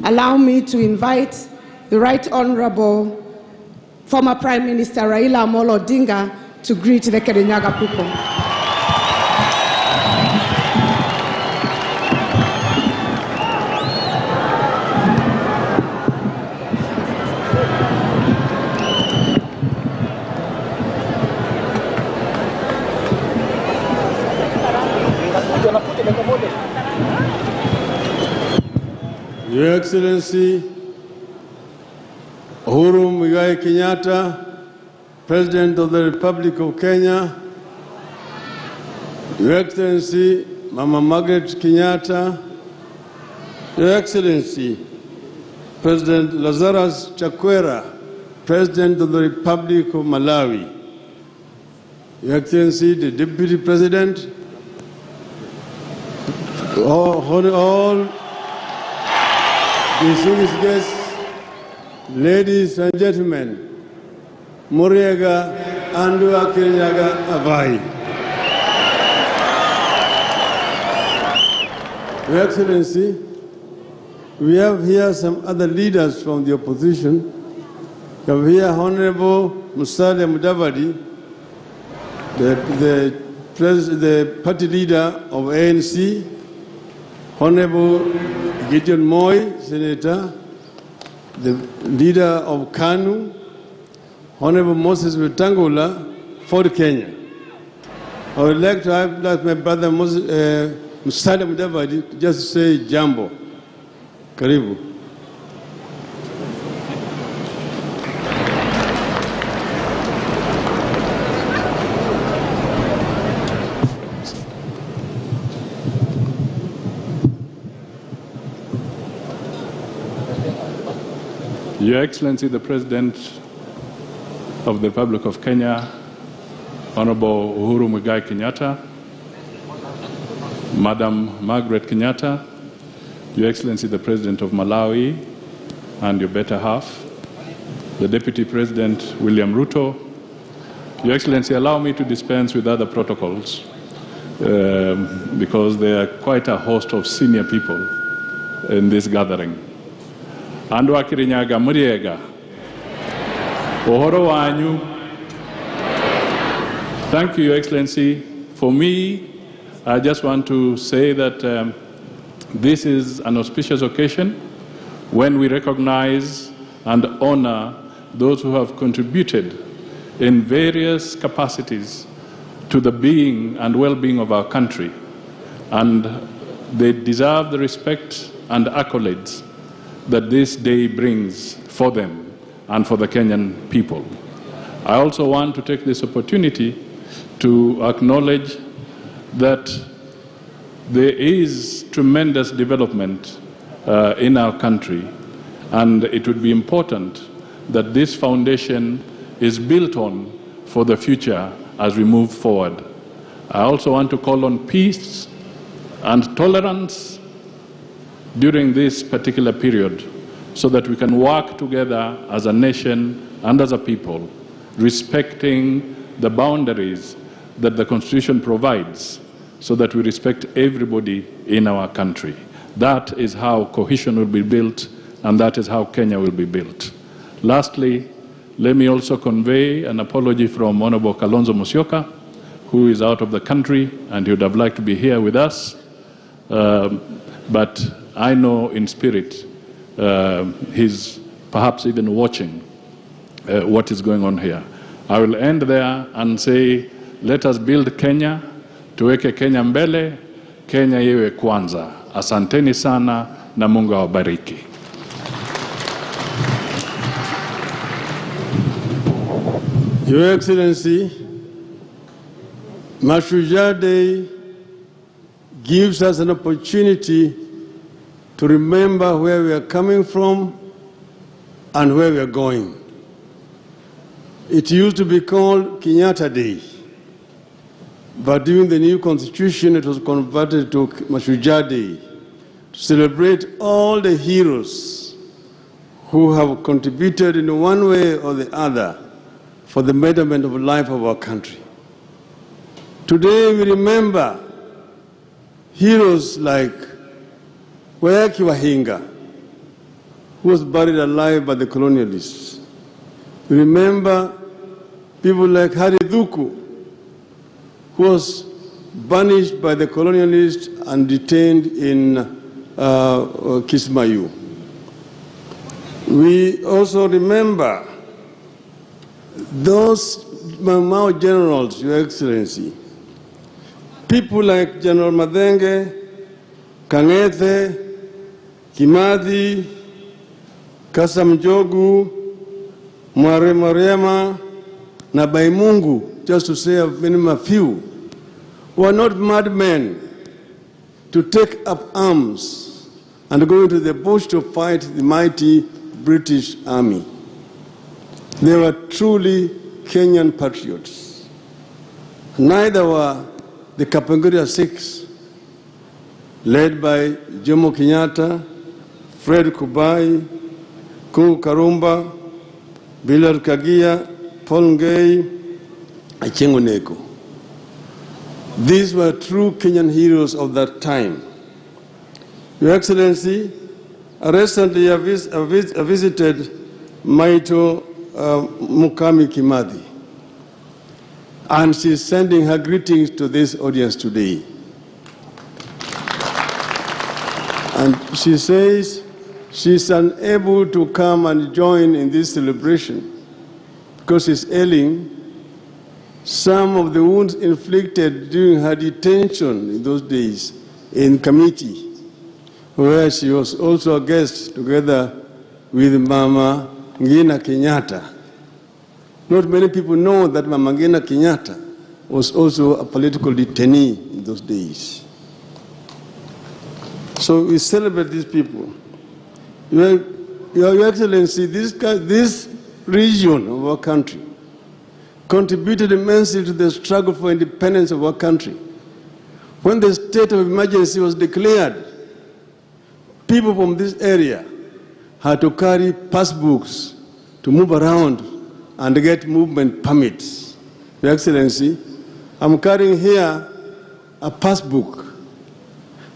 allow me to invite the Right Honorable former Prime Minister Raila Odinga to greet the Kirinyaga people. Your Excellency Uhuru Muigai Kenyatta, President of the Republic of Kenya, Your Excellency Mama Margaret Kenyatta, Your Excellency President Lazarus Chakwera, President of the Republic of Malawi, Your Excellency the Deputy President, all distinguished guests, ladies and gentlemen, Muriaga Andua Kirinyaga Avai. Your Excellency, we have here some other leaders from the opposition. We have here Honorable Musalia Mudavadi, the party leader of ANC, Honorable Gideon Moi, Senator, the leader of KANU, Honorable Moses Wetangula, for Kenya. I would like to have my brother Musalia Mudavadi just say jambo. Karibu. Your Excellency, the President of the Republic of Kenya, Honorable Uhuru Muigai Kenyatta, Madam Margaret Kenyatta, Your Excellency, the President of Malawi and your better half, the Deputy President William Ruto, Your Excellency, allow me to dispense with other protocols because there are quite a host of senior people in this gathering. Andua Kirinyaga Muriega, Ohoro Wanyu. Thank you, Your Excellency. For me, I just want to say that this is an auspicious occasion when we recognize and honor those who have contributed in various capacities to the being and well-being of our country. And they deserve the respect and accolades that this day brings for them and for the Kenyan people. I also want to take this opportunity to acknowledge that there is tremendous development in our country, and it would be important that this foundation is built on for the future as we move forward. I also want to call on peace and tolerance during this particular period so that we can work together as a nation and as a people, respecting the boundaries that the Constitution provides so that we respect everybody in our country. That is how cohesion will be built, and that is how Kenya will be built. Lastly, let me also convey an apology from Honorable Kalonzo Musyoka, who is out of the country and he would have liked to be here with us. But I know in spirit he's perhaps even watching what is going on here. I will end there and say, let us build Kenya, tuweke Kenya mbele, Kenya yewe kwanza. Asanteni sana na Mungu awabariki. Your Excellency, Mashujaa Day gives us an opportunity to remember where we are coming from and where we are going. It used to be called Kenyatta Day, but during the new constitution it was converted to Mashujaa Day to celebrate all the heroes who have contributed in one way or the other for the betterment of the life of our country. Today we remember heroes like Wahinga, who was buried alive by the colonialists. We remember people like Hari Dhuku, who was banished by the colonialists and detained in Kismayu. We also remember those Mao generals, Your Excellency, people like General Madenge, Kang'ethe, Kimathi, Kasam Jogu, Mware Mariama, na Baimungu, just to say a few, were not madmen to take up arms and go into the bush to fight the mighty British army. They were truly Kenyan patriots. Neither were the Kapenguria Six, led by Jomo Kenyatta, Fred Kubai, Kungu Karumba, Billard Kagia, Paul Ngei, Achengo Neko. These were true Kenyan heroes of that time. Your Excellency, recently I visited Maito Mukami Kimathi, and she's sending her greetings to this audience today. And she says she's unable to come and join in this celebration because she's ailing. Some of the wounds inflicted during her detention in those days in Kamiti, where she was also a guest together with Mama Ngina Kenyatta. Not many people know that Mama Ngina Kenyatta was also a political detainee in those days. So we celebrate these people. Your Excellency, this region of our country contributed immensely to the struggle for independence of our country. When the state of emergency was declared, people from this area had to carry passbooks to move around and get movement permits. Your Excellency, I'm carrying here a passbook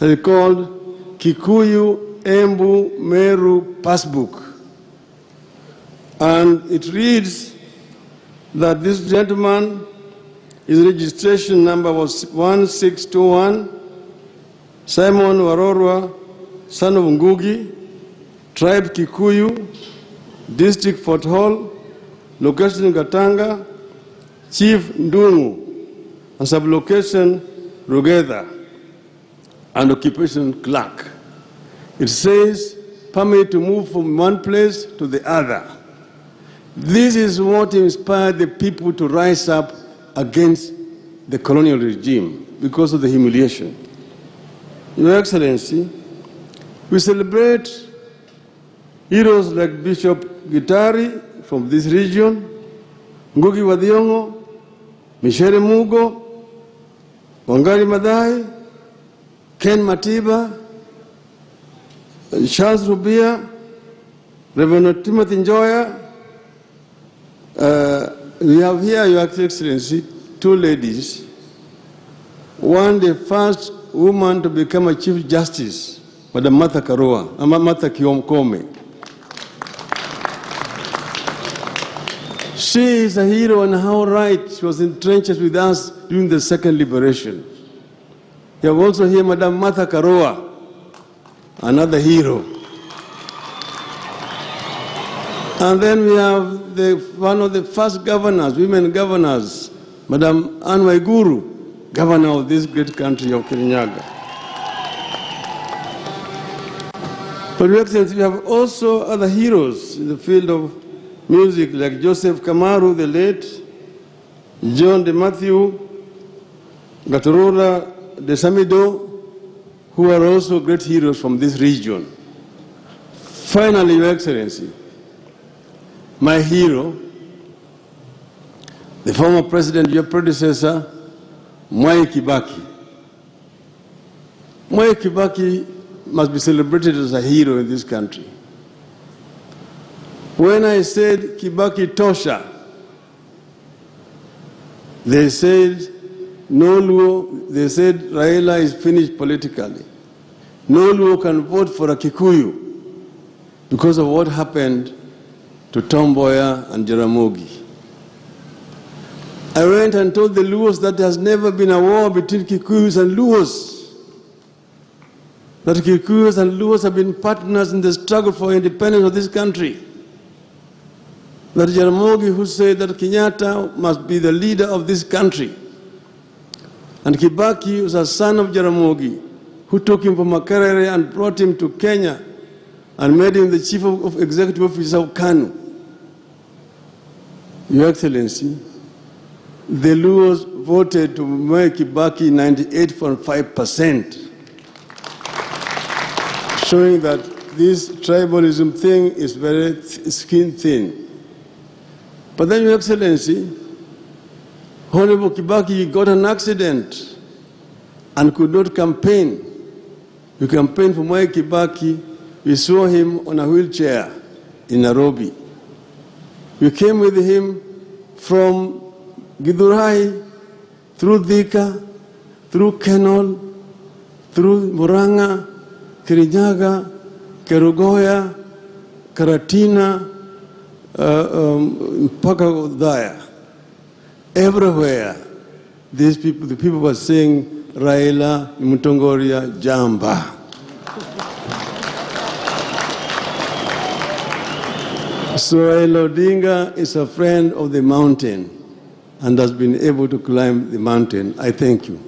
that is called Kikuyu Embu Meru Passbook. And it reads that this gentleman, his registration number was 1621, Simon Warorwa, son of Ngugi, tribe Kikuyu, district Fort Hall, location Gatanga, chief Ndungu, and sublocation Rugedha, and occupation clerk. It says permit to move from one place to the other. This is what inspired the people to rise up against the colonial regime because of the humiliation. Your Excellency, we celebrate heroes like Bishop Gitari from this region, Ngugi wa Thiong'o, Michere Mugo, Wangari Maathai, Ken Matiba, Charles Rubia, Reverend Timothy Njoya. We have here, Your Excellency, two ladies. One, the first woman to become a Chief Justice, Madam Martha Koome. She is a hero and how right she was in trenches with us during the second liberation. You have also here Madam Martha Karua, another hero. And then we have one of the first governors, women governors, Madam Anne Waiguru, governor of this great country of Kirinyaga. But Your Excellency, we have also other heroes in the field of music, like Joseph Kamaru, the late, John de Matthew, Gatorora de Samido, who are also great heroes from this region. Finally, Your Excellency, my hero, the former president, your predecessor, Mwai Kibaki. Mwai Kibaki must be celebrated as a hero in this country. When I said Kibaki Tosha, they said no Luo, they said Raila is finished politically. No Luo can vote for a Kikuyu. because of what happened to Tom Mboya and Jaramogi. I went and told the Luos that there has never been a war between Kikuyus and Luos. That Kikuyus and Luos have been partners in the struggle for independence of this country. That Jaramogi, who said that Kenyatta must be the leader of this country, and Kibaki was a son of Jaramogi, who took him from Makerere and brought him to Kenya and made him the chief of executive office of KANU. Your Excellency, the Luos voted to make Kibaki 98.5%, showing that this tribalism thing is very skin thin. But then, Your Excellency, Honorable Kibaki got an accident and could not campaign. We campaigned for Mwai Kibaki. We saw him on a wheelchair in Nairobi. We came with him from Githurai, through Thika, through Kenol, through Murang'a, Kirinyaga, Kerugoya, Karatina, mpaka Udhaya. Everywhere, these people, the people were saying, Raila, Mutongoria, Jamba. So Raila Odinga is a friend of the mountain and has been able to climb the mountain. I thank you.